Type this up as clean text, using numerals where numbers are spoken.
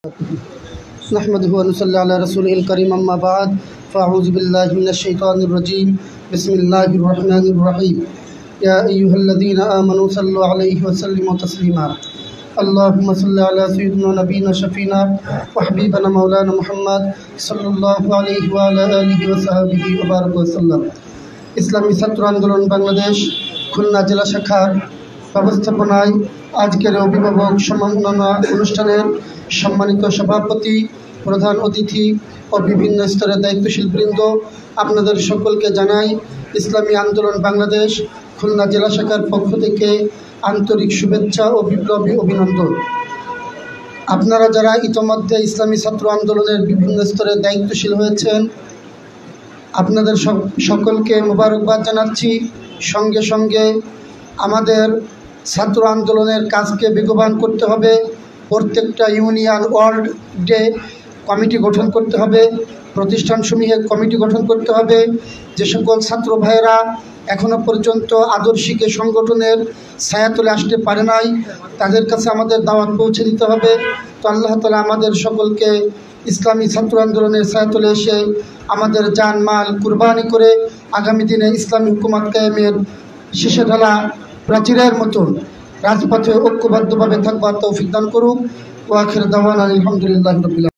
नहमदुहु व नसल्ली अला रसूलिल करीम अम्मा बाद फ़अऊज़ु बिल्लाहि मिनश शैतानिर रजीम बिस्मिल्लाहिर रहमानिर रहीम या अय्युहल्लज़ीना आमनू सल्लु अलैहि व सल्लिमू तस्लीमा अल्लाहुम्मा सल्लि अला सय्यिदिना नबीना शफीना व हबीबना मौलाना मुहम्मद सल्लल्लाहु अलैहि व अला आलिहि व सहबिहि व बारक वसल्लम। इस्लामी छात्र आंदोलन बांग्लादेश खुलना जिला शाखार ব্যবস্থাপনায় আজকের অভিভাবক সম্মাননা অনুষ্ঠানের সম্মানিত সভাপতি, প্রধান অতিথি ও বিভিন্ন স্তরের দায়িত্বশীল বৃন্দ, আপনাদের সকলকে জানাই ইসলামী আন্দোলন বাংলাদেশ খুলনা জেলা শাখার পক্ষ থেকে আন্তরিক শুভেচ্ছা ও বিপ্লবী অভিনন্দন। আপনারা যারা ইতোমধ্যে ইসলামী ছাত্র আন্দোলনের বিভিন্ন স্তরে দায়িত্বশীল হয়েছেন, আপনাদের সকলকে মোবারকবাদ জানাচ্ছি। সঙ্গে সঙ্গে আমাদের ছাত্র আন্দোলনের কাজকে বেগবান করতে হবে। প্রত্যেকটা ইউনিয়ন ওয়ার্ডে কমিটি গঠন করতে হবে, প্রতিষ্ঠানসমূহে কমিটি গঠন করতে হবে। যে সকল ছাত্র ভাইয়েরা এখনও পর্যন্ত আদর্শিক সংগঠনের ছায়াতলে আসতে পারে নাই, তাদের কাছে আমাদের দাওয়াত পৌঁছে দিতে হবে। তো আল্লাহ তাআলা আমাদের সকলকে ইসলামী ছাত্র আন্দোলনের ছায়াতলে এসে আমাদের জান মাল কুরবানি করে আগামী দিনে ইসলামী হুকুমত কায়েমের শেষে ঢালা প্রাচীরের মতন রাজপথে ঐক্যবদ্ধভাবে থাকবার তৌফিক দান করুক। ওয়া আখির দাওয়ানা আলহামদুলিল্লাহি রাব্বিল আলামিন।